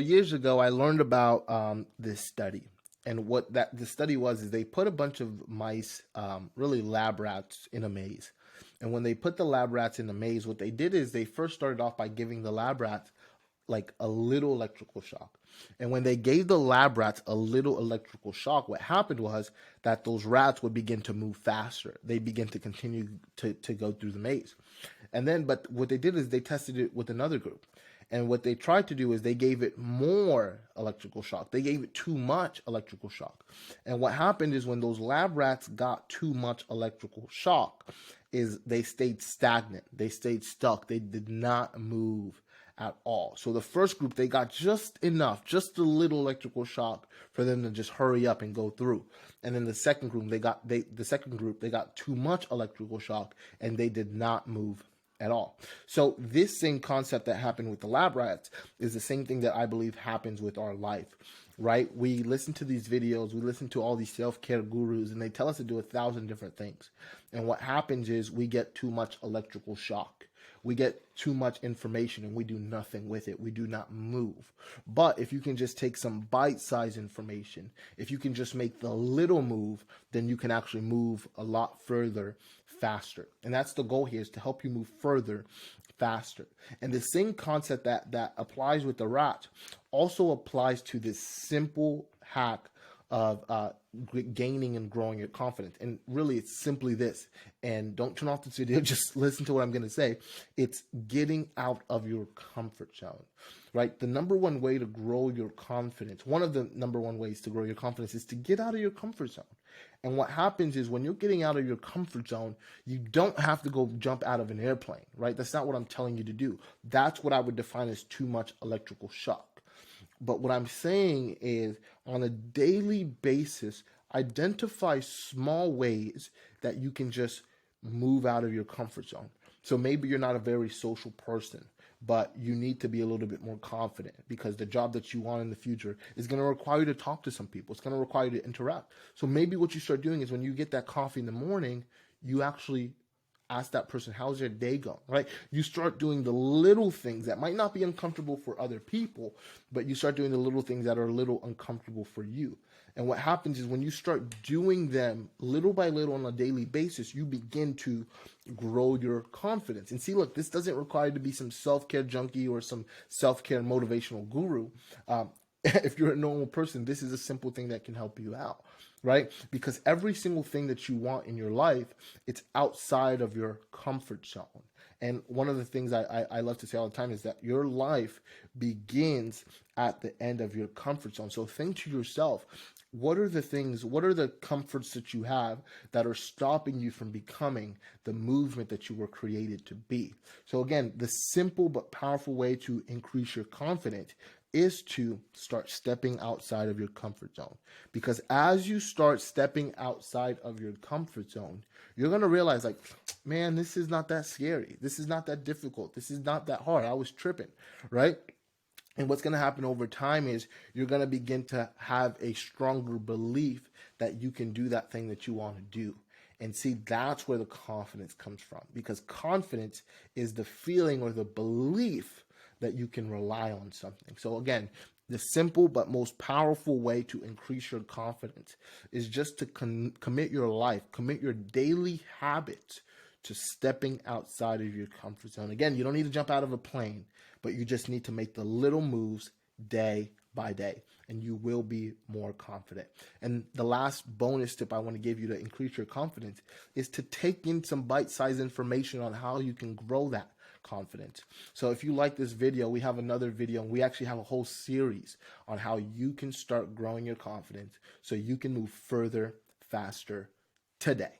Years ago, I learned about this study, and what that the study was is they put a bunch of mice, really lab rats, in a maze. And when they put the lab rats in the maze, what they did is they first started off by giving the lab rats like a little electrical shock. And when they gave the lab rats a little electrical shock, what happened was that those rats would begin to move faster. They begin to continue to go through the maze. And then, but what they did is they tested it with another group. And what they tried to do is they gave it more electrical shock. They gave it too much electrical shock. And what happened is when those lab rats got too much electrical shock, is they stayed stagnant. They stayed stuck. They did not move at all. So the first group, they got just enough, just a little electrical shock for them to just hurry up and go through. And then the second group, they got too much electrical shock and they did not move at all. So this same concept that happened with the lab rats is the same thing that I believe happens with our life, right? We listen to these videos, we listen to all these self-care gurus, and they tell us to do 1,000 different things. And what happens is we get too much electrical shock. We get too much information and we do nothing with it. We do not move. But if you can just take some bite-sized information, if you can just make the little move, then you can actually move a lot further faster. And that's the goal here, is to help you move further faster. And the same concept that applies with the rat also applies to this simple hack of gaining and growing your confidence. And really, it's simply this. And don't turn off this video, just listen to what I'm going to say. It's getting out of your comfort zone, right? The number one way to grow your confidence, one of the number one ways to grow your confidence, is to get out of your comfort zone. And what happens is when you're getting out of your comfort zone, you don't have to go jump out of an airplane, right? That's not what I'm telling you to do. That's what I would define as too much electrical shock. But what I'm saying is, on a daily basis, identify small ways that you can just move out of your comfort zone. So maybe you're not a very social person, but you need to be a little bit more confident, because the job that you want in the future is going to require you to talk to some people. It's going to require you to interact. So maybe what you start doing is, when you get that coffee in the morning, you actually ask that person, how's your day going, right? You start doing the little things that might not be uncomfortable for other people, but you start doing the little things that are a little uncomfortable for you. And what happens is, when you start doing them little by little on a daily basis, you begin to grow your confidence. And see, look, this doesn't require you to be some self-care junkie or some self-care motivational guru. If you're a normal person, this is a simple thing that can help you out, right? Because every single thing that you want in your life, it's outside of your comfort zone. And one of the things I love to say all the time is that your life begins at the end of your comfort zone. So think to yourself, what are the comforts that you have that are stopping you from becoming the movement that you were created to be? So again, the simple but powerful way to increase your confidence is to start stepping outside of your comfort zone. Because as you start stepping outside of your comfort zone, you're going to realize, like, man, this is not that scary. This is not that difficult. This is not that hard. I was tripping, right? And what's going to happen over time is you're going to begin to have a stronger belief that you can do that thing that you want to do. And see, that's where the confidence comes from. Because confidence is the feeling or the belief that you can rely on something. So again, the simple but most powerful way to increase your confidence is just to commit your life, commit your daily habits to stepping outside of your comfort zone. Again, you don't need to jump out of a plane, but you just need to make the little moves day by day, and you will be more confident. And the last bonus tip I want to give you to increase your confidence is to take in some bite-sized information on how you can grow that confidence. So if you like this video, we have another video, and we actually have a whole series on how you can start growing your confidence so you can move further, faster today.